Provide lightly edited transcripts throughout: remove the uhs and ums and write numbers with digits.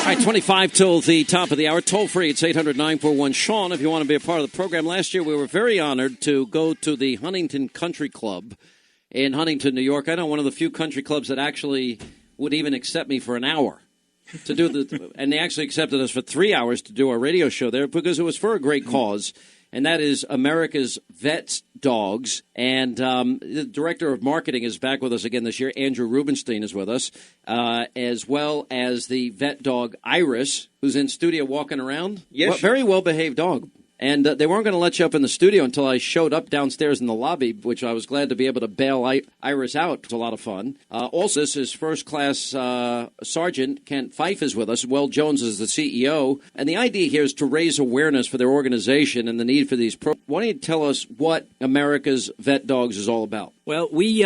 right, 25 till the top of the hour. Toll free, it's 800-941-SEAN if you want to be a part of the program. Last year, we were very honored to go to the Huntington Country Club in Huntington, New York. I know one of the few country clubs that actually would even accept me for an hour to do the, and they actually accepted us for 3 hours to do our radio show there because it was for a great cause. And that is America's VetDogs. And the director of marketing is back with us again this year. Andrew Rubenstein is with us, as well as the vet dog Iris, who's in studio walking around. Yes. Very well-behaved dog. And they weren't going to let you up in the studio until I showed up downstairs in the lobby, which I was glad to be able to bail Iris out. It was a lot of fun. Also, this is first-class Sergeant Kent Fife is with us. Will Jones is the CEO. And the idea here is to raise awareness for their organization and the need for these programs. Why don't you tell us what America's VetDogs is all about? Well, we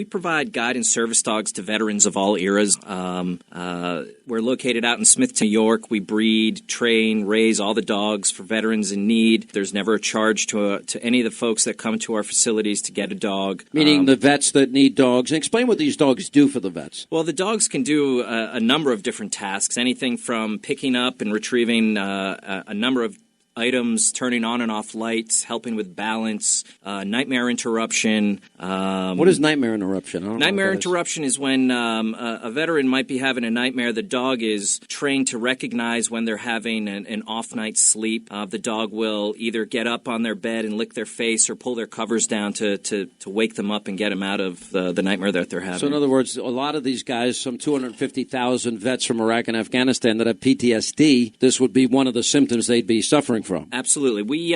provide guide and service dogs to veterans of all eras. We're located out in Smithton, New York. We breed, train, raise all the dogs for veterans in need. There's never a charge to any of the folks that come to our facilities to get a dog. Meaning the vets that need dogs. And explain what these dogs do for the vets. Well, the dogs can do a number of different tasks, anything from picking up and retrieving a number of items, turning on and off lights, helping with balance, nightmare interruption. What is nightmare interruption? Nightmare interruption is when a veteran might be having a nightmare. The dog is trained to recognize when they're having an off night's sleep. The dog will either get up on their bed and lick their face or pull their covers down to wake them up and get them out of the nightmare that they're having. So in other words, a lot of these guys, some 250,000 vets from Iraq and Afghanistan that have PTSD, this would be one of the symptoms they'd be suffering from. Absolutely. We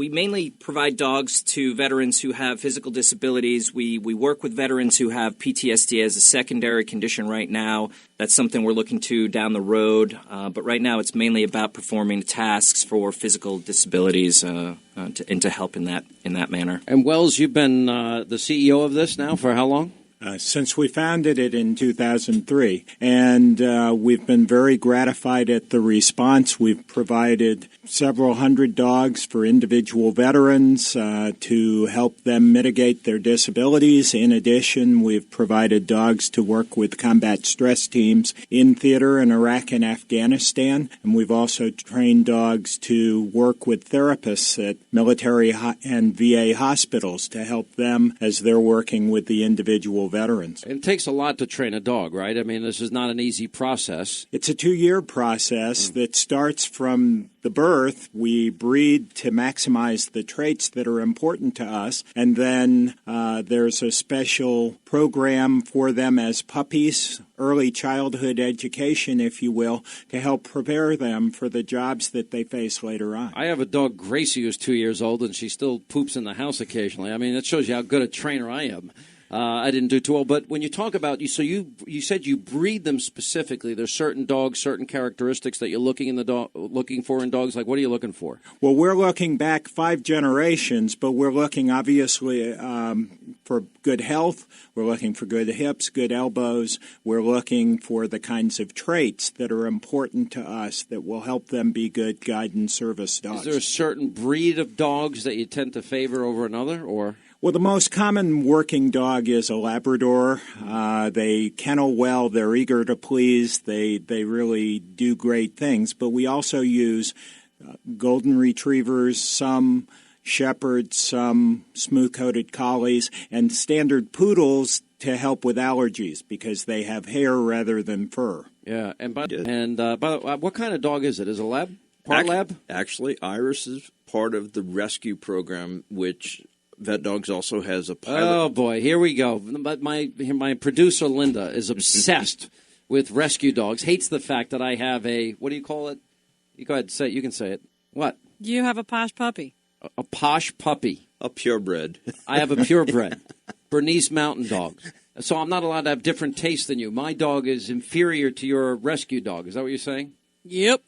mainly provide dogs to veterans who have physical disabilities. We work with veterans who have PTSD as a secondary condition right now. That's something we're looking to down the road. But right now it's mainly about performing tasks for physical disabilities and to help in that manner. And Wells, you've been the CEO of this now for how long? Since we founded it in 2003, and we've been very gratified at the response. We've provided several hundred dogs for individual veterans to help them mitigate their disabilities. In addition, we've provided dogs to work with combat stress teams in theater in Iraq and Afghanistan, and we've also trained dogs to work with therapists at military and VA hospitals to help them as they're working with the individual veterans. It takes a lot to train a dog, right? I mean, this is not an easy process. It's a 2-year process that starts from the birth. We breed to maximize the traits that are important to us, and then there's a special program for them as puppies, early childhood education, if you will, to help prepare them for the jobs that they face later on. I have a dog, Gracie, who's 2 years old, and she still poops in the house occasionally. I mean, that shows you how good a trainer I am. I didn't do too well, but when you talk about so you said you breed them specifically. There's certain dogs, certain characteristics that you're looking for in dogs. Like, what are you looking for? Well, we're looking back 5 generations, but we're looking obviously for good health. We're looking for good hips, good elbows. We're looking for the kinds of traits that are important to us that will help them be good guide and service dogs. Is there a certain breed of dogs that you tend to favor over another, or? Well, the most common working dog is a Labrador. They kennel well. They're eager to please. They really do great things. But we also use golden retrievers, some shepherds, some smooth-coated collies, and standard poodles to help with allergies because they have hair rather than fur. Yeah, and by the way, what kind of dog is it? Is it a lab? Part lab? Actually, Iris is part of the rescue program, which VetDogs also has a pilot. Oh, boy, here we go. But my producer, Linda, is obsessed with rescue dogs, hates the fact that I have what do you call it? You go ahead, say it. You can say it. What? You have a posh puppy. A posh puppy. A purebred. I have a purebred. Bernese Mountain Dog. So I'm not allowed to have different tastes than you. My dog is inferior to your rescue dog. Is that what you're saying? Yep.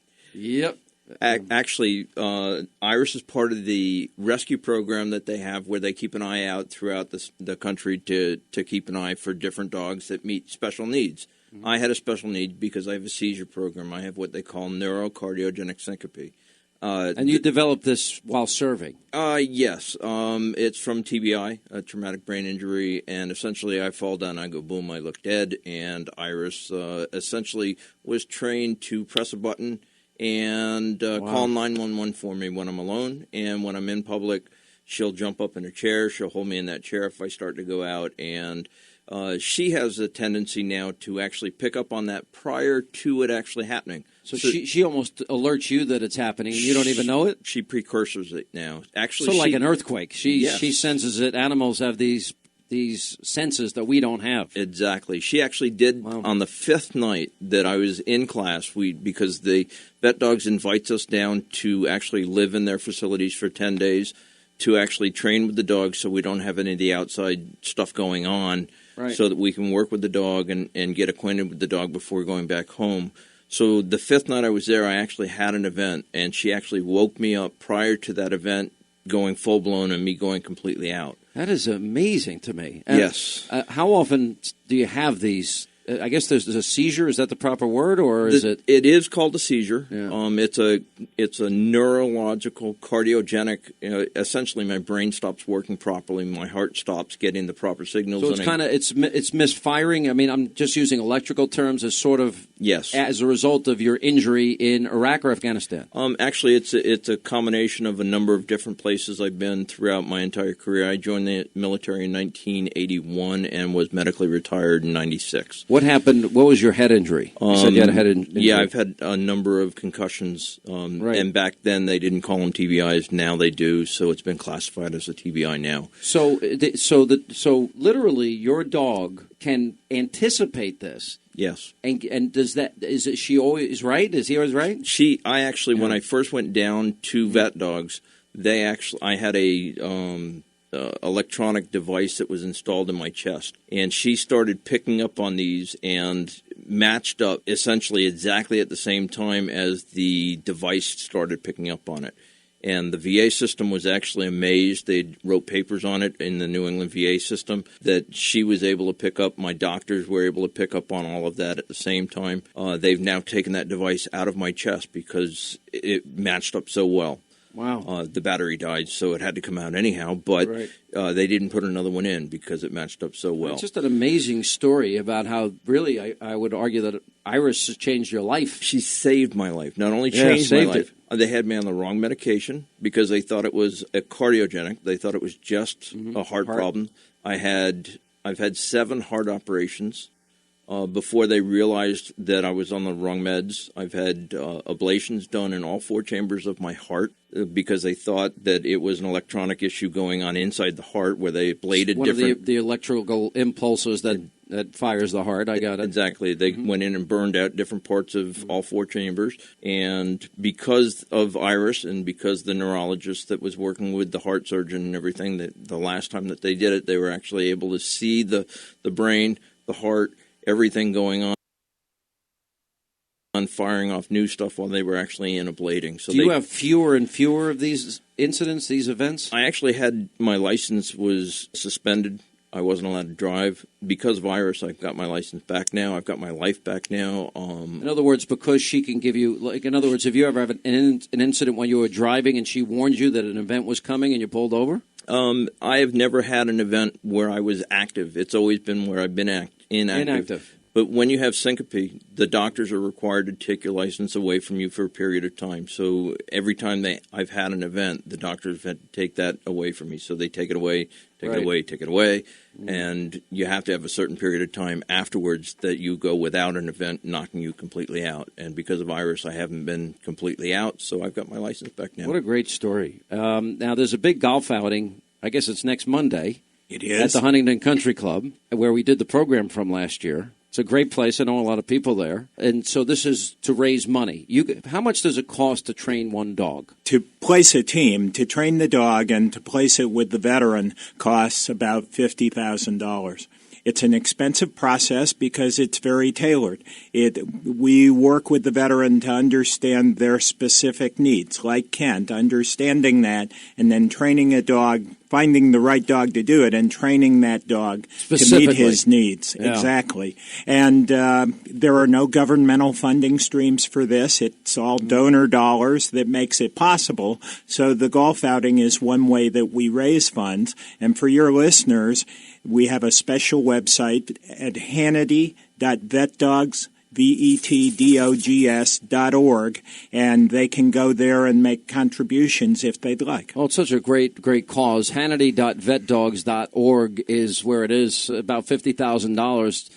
Actually, Iris is part of the rescue program that they have where they keep an eye out throughout the country to keep an eye for different dogs that meet special needs. Mm-hmm. I had a special need because I have a seizure program. I have what they call neurocardiogenic syncope. And you developed this while serving? Yes. It's from TBI, a traumatic brain injury, and essentially I fall down, I go boom, I look dead, and Iris essentially was trained to press a button and call 911 for me when I'm alone, and when I'm in public, she'll jump up in a chair, she'll hold me in that chair if I start to go out, and she has a tendency now to actually pick up on that prior to it actually happening. So she almost alerts you that it's happening, and you don't even know it? She precursors it now. Actually, sort of like an earthquake. She senses it. Animals have these senses that we don't have. Exactly. She actually did on the fifth night that I was in class, because the VetDogs invites us down to actually live in their facilities for 10 days to actually train with the dog so we don't have any of the outside stuff going on, so that we can work with the dog and get acquainted with the dog before going back home. So the fifth night I was there, I actually had an event, and she actually woke me up prior to that event going full-blown and me going completely out. That is amazing to me. Yes. How often do you have these? I guess there's a seizure. Is that the proper word, or is it? It is called a seizure. Yeah. It's a neurological cardiogenic. Essentially, my brain stops working properly. My heart stops getting the proper signals. So it's misfiring. I mean, I'm just using electrical terms as sort of as a result of your injury in Iraq or Afghanistan. Actually, it's a combination of a number of different places I've been throughout my entire career. I joined the military in 1981 and was medically retired in 96. What happened? What was your head injury? You said you had a head injury. Yeah, I've had a number of concussions, and back then they didn't call them TBIs. Now they do, so it's been classified as a TBI now. So literally, your dog can anticipate this. Yes. And is she always right? Is he always right? When I first went down to VetDogs, I had a electronic device that was installed in my chest, and she started picking up on these and matched up essentially exactly at the same time as the device started picking up on it. And the VA system was actually amazed. They wrote papers on it in the New England VA system that she was able to pick up. My doctors were able to pick up on all of that at the same time. They've now taken that device out of my chest because it matched up so well. Wow. The battery died, so it had to come out anyhow, but they didn't put another one in because it matched up so well. It's just an amazing story about how, really, I would argue that Iris has changed your life. She saved my life. Not only changed my life, they had me on the wrong medication because they thought it was a cardiogenic. They thought it was just a heart problem. I've had 7 heart operations. Before they realized that I was on the wrong meds. I've had ablations done in all 4 chambers of my heart because they thought that it was an electronic issue going on inside the heart where they ablated one different... of the electrical impulses that fires the heart. I got it. Exactly. They went in and burned out different parts of all 4 chambers. And because of Iris and because the neurologist that was working with the heart surgeon and everything, that the last time that they did it, they were actually able to see the brain, the heart, everything going on, firing off new stuff while they were actually in ablating. So do you have fewer and fewer of these incidents, these events? I actually had my license was suspended. I wasn't allowed to drive. Because of Iris, I've got my license back now. I've got my life back now. In other words, because she can give you, have you ever had an incident when you were driving and she warned you that an event was coming and you pulled over? I have never had an event where I was active. It's always been where I've been inactive. But when you have syncope, the doctors are required to take your license away from you for a period of time. So every time I've had an event, the doctors had to take that away from me. So they take it away, take it away. And you have to have a certain period of time afterwards that you go without an event knocking you completely out. And because of Iris, I haven't been completely out, so I've got my license back now. What a great story. Now, there's a big golf outing. I guess it's next Monday. It is. At the Huntington Country Club, where we did the program from last year. It's a great place. I know a lot of people there. And so this is to raise money. How much does it cost to train one dog? To place a team, to train the dog and to place it with the veteran costs about $50,000. It's an expensive process because it's very tailored. We work with the veteran to understand their specific needs, like Kent, understanding that, and then training a dog, finding the right dog to do it, and training that dog to meet his needs. Yeah. Exactly. And there are no governmental funding streams for this. It's all donor dollars that makes it possible. So the golf outing is one way that we raise funds. And for your listeners, we have a special website at Hannity.VetDogs, VetDogs.org, and they can go there and make contributions if they'd like. Oh, it's such a great cause. Hannity.VetDogs.org is where it is, about $50,000,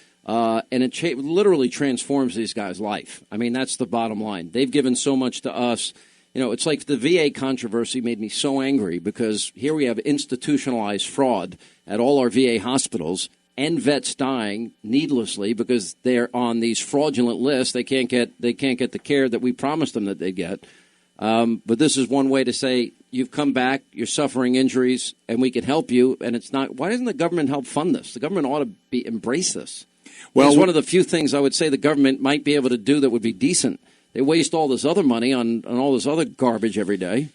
and it literally transforms these guys' life. I mean, that's the bottom line. They've given so much to us. You know, it's like the VA controversy made me so angry because here we have institutionalized fraud at all our VA hospitals, and vets dying needlessly because they're on these fraudulent lists. They can't get the care that we promised them that they get. But this is one way to say you've come back, you're suffering injuries, and we can help you. And it's not. Why doesn't the government help fund this? The government ought to embrace this. Well, it's one of the few things I would say the government might be able to do that would be decent. They waste all this other money on all this other garbage every day.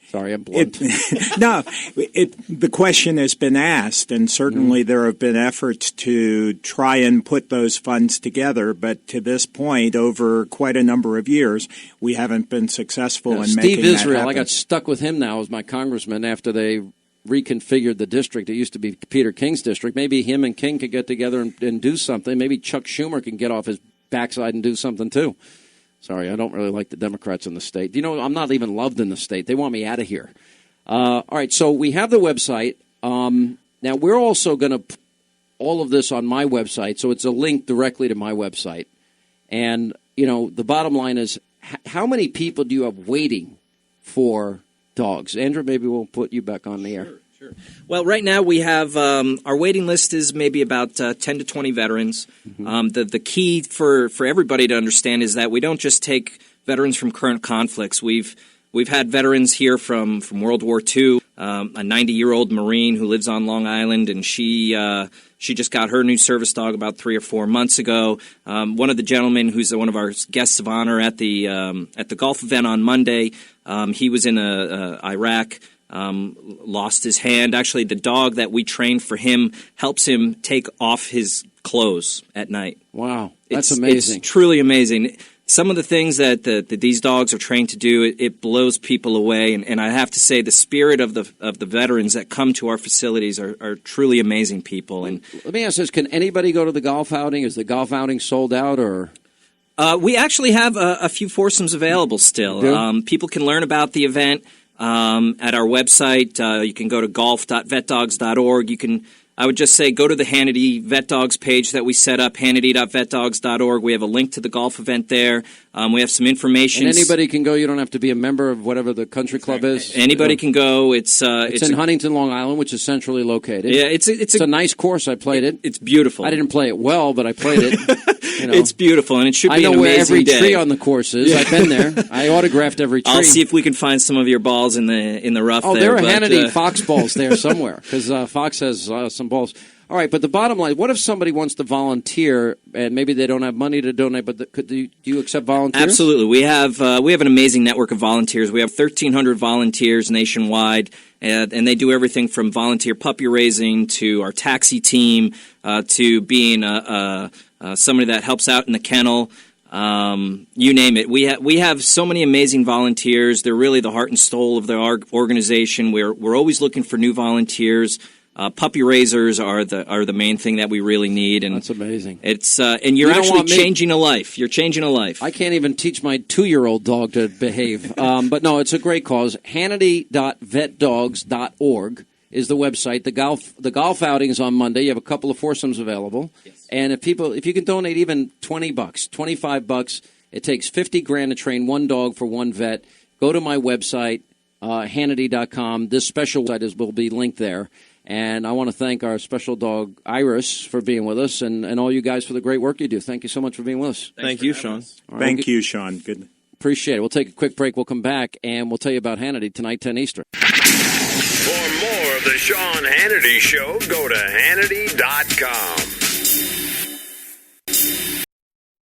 Sorry, I'm blunt. The question has been asked, and certainly there have been efforts to try and put those funds together, but to this point, over quite a number of years, we haven't been successful in making that Steve Israel, happen. I got stuck with him now as my congressman after they reconfigured the district. It used to be Peter King's district. Maybe him and King could get together and do something. Maybe Chuck Schumer can get off his backside and do something too. Sorry, I don't really like the Democrats in the state. You know, I'm not even loved in the state. They want me out of here. All right, so we have the website. Now, we're also going to put all of this on my website, so it's a link directly to my website. And, you know, the bottom line is, how many people do you have waiting for dogs? Andrew, maybe we'll put you back on the air. Sure. Well, right now we have our waiting list is maybe about 10 to 20 veterans. The key for everybody to understand is that we don't just take veterans from current conflicts. We've had veterans here from World War II, a 90-year-old Marine who lives on Long Island, and she just got her new service dog about 3 or 4 months ago. One of the gentlemen who's one of our guests of honor at the golf event on Monday, he was in Iraq. Lost his hand. Actually, the dog that we trained for him helps him take off his clothes at night. Wow, that's amazing. It's truly amazing. Some of the things that these dogs are trained to do, it blows people away. And I have to say, the spirit of the veterans that come to our facilities are truly amazing people. And let me ask this: can anybody go to the golf outing? Is the golf outing sold out, or? We actually have a few foursomes available still. People can learn about the event. At our website, you can go to golf.vetdogs.org. I would just say go to the Hannity VetDogs page that we set up, Hannity.vetdogs.org. We have a link to the golf event there. We have some information. And anybody can go. You don't have to be a member of whatever the country club is. Anybody can go. It's in Huntington, Long Island, which is centrally located. Yeah, it's a nice course. I played it. It's beautiful. I didn't play it well, but I played it. You know. It's beautiful, and it should be an amazing day. I know where every tree on the course is. I've been there. I autographed every tree. I'll see if we can find some of your balls in the rough. Oh, there are Hannity Fox balls there somewhere because Fox has some balls. All right, but the bottom line, what if somebody wants to volunteer and maybe they don't have money to donate, but do you accept volunteers? Absolutely. We have an amazing network of volunteers. We have 1,300 volunteers nationwide, and they do everything from volunteer puppy raising to our taxi team to being somebody that helps out in the kennel. You name it. We have so many amazing volunteers. They're really the heart and soul of our organization. We're always looking for new volunteers. Puppy raisers are the main thing that we really need, and that's amazing. It's and you're actually changing a life. You're changing a life. I can't even teach my 2-year-old dog to behave, but no, it's a great cause. Hannity.vetdogs.org is the website. The golf outing is on Monday. You have a couple of foursomes available, yes. And if you can donate even $20, $25, it takes $50,000 to train one dog for one vet. Go to my website, Hannity.com. This special website will be linked there. And I want to thank our special dog, Iris, for being with us, and all you guys for the great work you do. Thank you so much for being with us. Thank you, Sean. Right. Thank you, Sean. Good. Appreciate it. We'll take a quick break. We'll come back, and we'll tell you about Hannity tonight, 10 Eastern. For more of the Sean Hannity Show, go to Hannity.com.